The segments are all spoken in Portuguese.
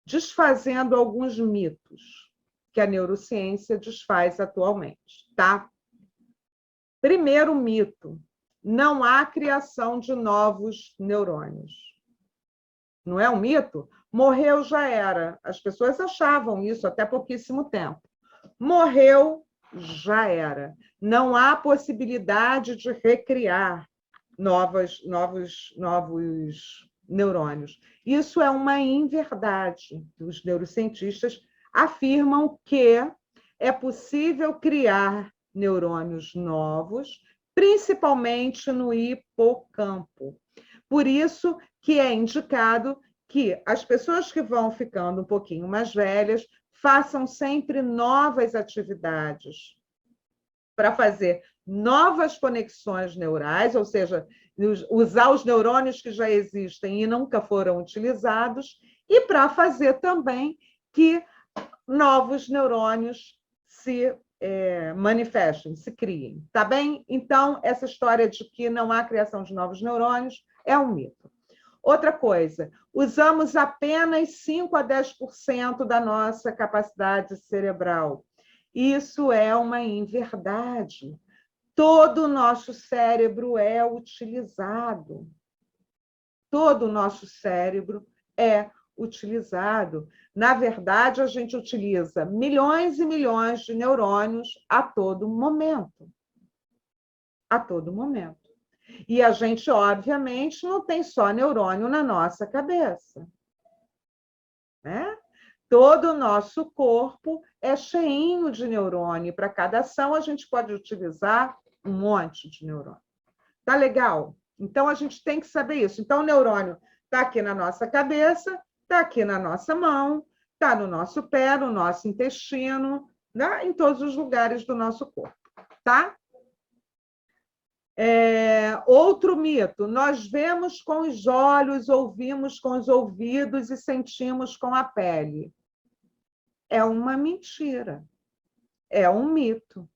desfazendo alguns mitos que a neurociência desfaz atualmente, tá? Primeiro mito: não há criação de novos neurônios. Não é um mito? Morreu, já era. As pessoas achavam isso até pouquíssimo tempo. Morreu, já era. Não há possibilidade de recriar novos neurônios. Isso é uma inverdade. Os neurocientistas afirmam que é possível criar neurônios novos, principalmente no hipocampo. Por isso que é indicado que as pessoas que vão ficando um pouquinho mais velhas façam sempre novas atividades para fazer novas conexões neurais, ou seja, usar os neurônios que já existem e nunca foram utilizados, e para fazer também que novos neurônios se manifestem, se criem. Tá bem? Então, essa história de que não há criação de novos neurônios é um mito. Outra coisa, usamos apenas 5 a 10% da nossa capacidade cerebral. Isso é uma inverdade. Todo o nosso cérebro é utilizado. Todo o nosso cérebro é utilizado. Na verdade, a gente utiliza milhões e milhões de neurônios a todo momento. A todo momento. E a gente, obviamente, não tem só neurônio na nossa cabeça. Né? Todo o nosso corpo é cheinho de neurônio. Para cada ação, a gente pode utilizar um monte de neurônio. Tá legal? Então, a gente tem que saber isso. Então, o neurônio está aqui na nossa cabeça, está aqui na nossa mão, está no nosso pé, no nosso intestino, né? Em todos os lugares do nosso corpo. Tá? Outro mito: nós vemos com os olhos, ouvimos com os ouvidos e sentimos com a pele. É uma mentira. É um mito.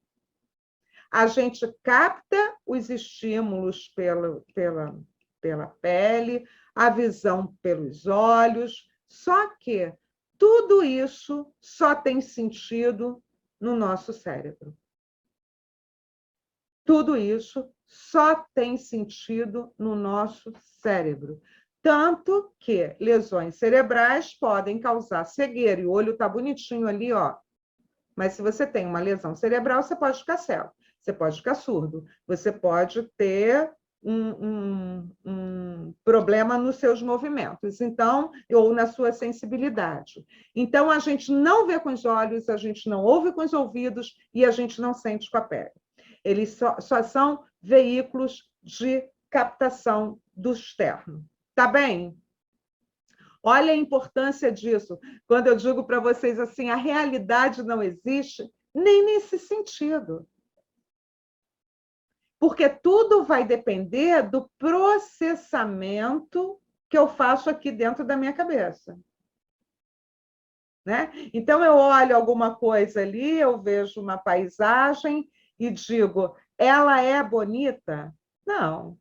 A gente capta os estímulos pela pele, a visão pelos olhos, só que tudo isso só tem sentido no nosso cérebro. Tudo isso só tem sentido no nosso cérebro. Tanto que lesões cerebrais podem causar cegueira. E o olho está bonitinho ali, ó. Mas se você tem uma lesão cerebral, você pode ficar cego, você pode ficar surdo, você pode ter um problema nos seus movimentos, então, ou na sua sensibilidade. Então, a gente não vê com os olhos, a gente não ouve com os ouvidos e a gente não sente com a pele. Eles só são veículos de captação do externo. Tá bem? Olha a importância disso. Quando eu digo para vocês assim, a realidade não existe, nem nesse sentido. Porque tudo vai depender do processamento que eu faço aqui dentro da minha cabeça. Né? Então, eu olho alguma coisa ali, eu vejo uma paisagem e digo, ela é bonita? Não.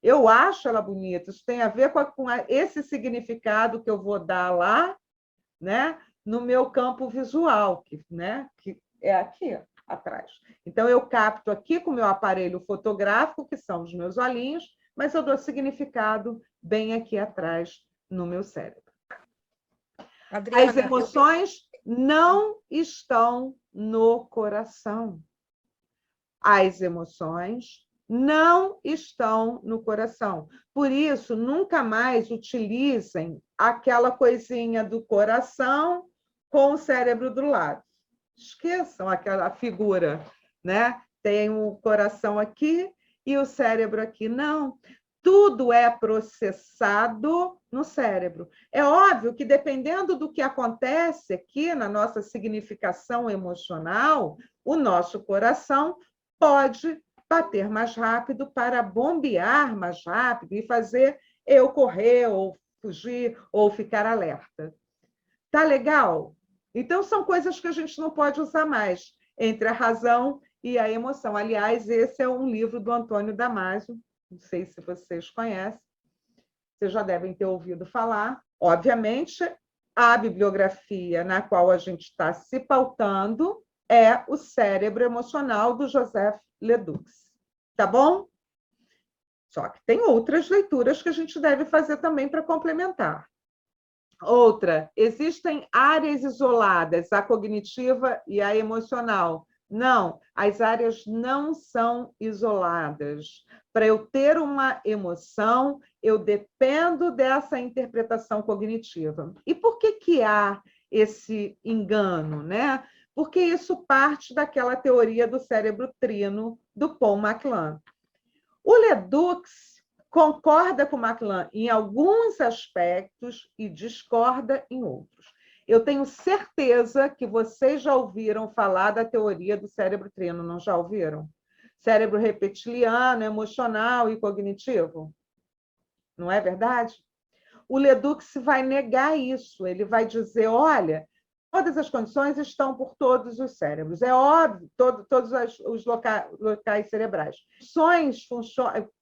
Eu acho ela bonita. Isso tem a ver com esse significado que eu vou dar lá, né, no meu campo visual, né, que é aqui atrás. Então, eu capto aqui com o meu aparelho fotográfico, que são os meus olhinhos, mas eu dou significado bem aqui atrás no meu cérebro. Adriana, as emoções não estão no coração. As emoções não estão no coração. Por isso, nunca mais utilizem aquela coisinha do coração com o cérebro do lado. Esqueçam aquela figura, né? Tem o coração aqui e o cérebro aqui. Não. Tudo é processado no cérebro. É óbvio que, dependendo do que acontece aqui na nossa significação emocional, o nosso coração pode bater mais rápido para bombear mais rápido e fazer eu correr, ou fugir, ou ficar alerta. Tá legal? Então, são coisas que a gente não pode usar mais, entre a razão e a emoção. Aliás, esse é um livro do Antônio Damasio, não sei se vocês conhecem, vocês já devem ter ouvido falar. Obviamente, a bibliografia na qual a gente está se pautando é O Cérebro Emocional, do Joseph Ledoux. Tá bom? Só que tem outras leituras que a gente deve fazer também para complementar. Outra, existem áreas isoladas, a cognitiva e a emocional. Não, as áreas não são isoladas. Para eu ter uma emoção, eu dependo dessa interpretação cognitiva. E por que há esse engano, né? Porque isso parte daquela teoria do cérebro trino do Paul MacLean. O Ledoux concorda com MacLean em alguns aspectos e discorda em outros. Eu tenho certeza que vocês já ouviram falar da teoria do cérebro trino, não já ouviram? Cérebro reptiliano, emocional e cognitivo. Não é verdade? O Ledoux vai negar isso. Ele vai dizer, olha, todas as condições estão por todos os cérebros. É óbvio, todos os locais cerebrais.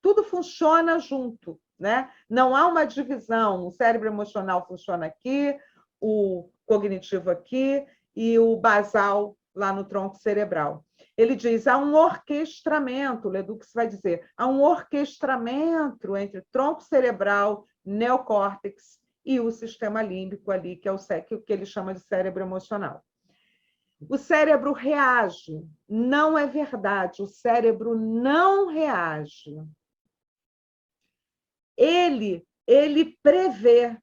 Tudo funciona junto, né? Não há uma divisão. O cérebro emocional funciona aqui, o cognitivo aqui e o basal lá no tronco cerebral. Ele diz, há um orquestramento, o Ledoux vai dizer, há um orquestramento entre tronco cerebral, neocórtex e o sistema límbico ali, que é o que ele chama de cérebro emocional. O cérebro reage. Não é verdade, o cérebro não reage. Ele prevê,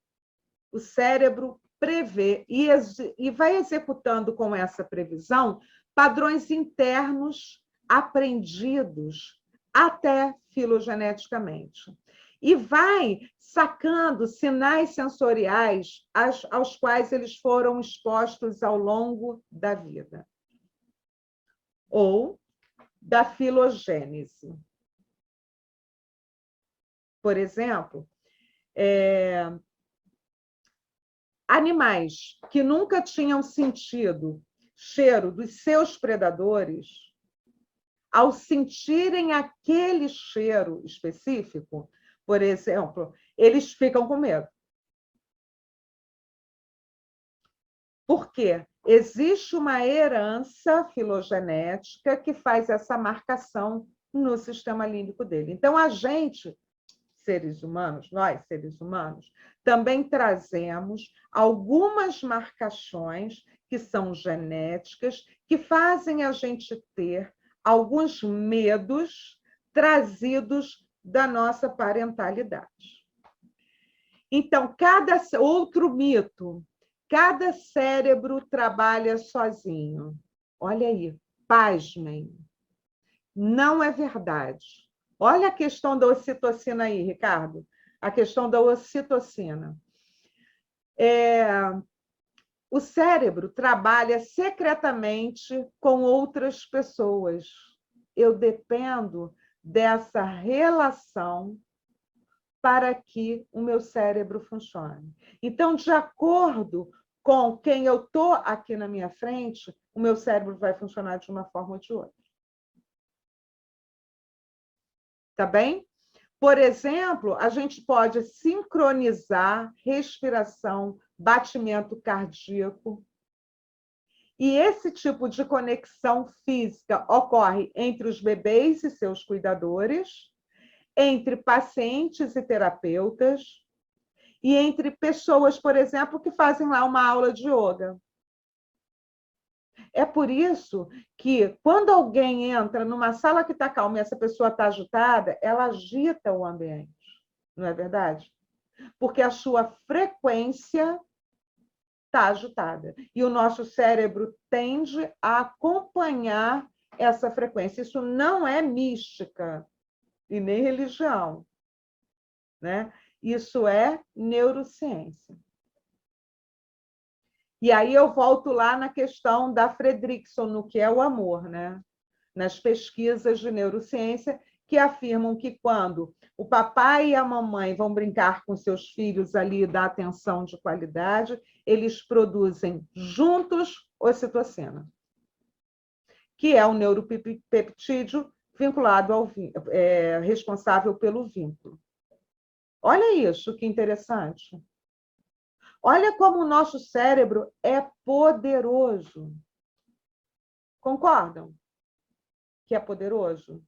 o cérebro prevê e vai executando com essa previsão padrões internos aprendidos até filogeneticamente. E vai sacando sinais sensoriais aos quais eles foram expostos ao longo da vida. Ou da filogênese. Por exemplo, animais que nunca tinham sentido cheiro dos seus predadores, ao sentirem aquele cheiro específico, por exemplo, eles ficam com medo. Por quê? Existe uma herança filogenética que faz essa marcação no sistema límbico dele. Então, a gente, seres humanos, nós, seres humanos, também trazemos algumas marcações que são genéticas, que fazem a gente ter alguns medos trazidos da nossa parentalidade. Então, outro mito, cada cérebro trabalha sozinho. Olha aí, pasmem. Não é verdade. Olha a questão da ocitocina aí, Ricardo. A questão da ocitocina. O cérebro trabalha secretamente com outras pessoas. Eu dependo dessa relação para que o meu cérebro funcione. Então, de acordo com quem eu estou aqui na minha frente, o meu cérebro vai funcionar de uma forma ou de outra. Tá bem? Por exemplo, a gente pode sincronizar respiração, batimento cardíaco. E esse tipo de conexão física ocorre entre os bebês e seus cuidadores, entre pacientes e terapeutas, e entre pessoas, por exemplo, que fazem lá uma aula de yoga. É por isso que, quando alguém entra numa sala que está calma e essa pessoa está agitada, ela agita o ambiente, não é verdade? Porque a sua frequência está agitada. E o nosso cérebro tende a acompanhar essa frequência. Isso não é mística e nem religião, né? Isso é neurociência. E aí eu volto lá na questão da Fredrickson, no que é o amor, né? Nas pesquisas de neurociência, que afirmam que quando o papai e a mamãe vão brincar com seus filhos ali da atenção de qualidade, eles produzem juntos ocitocina, que é um neuropeptídeo vinculado ao responsável pelo vínculo. Olha isso, que interessante. Olha como o nosso cérebro é poderoso. Concordam que é poderoso?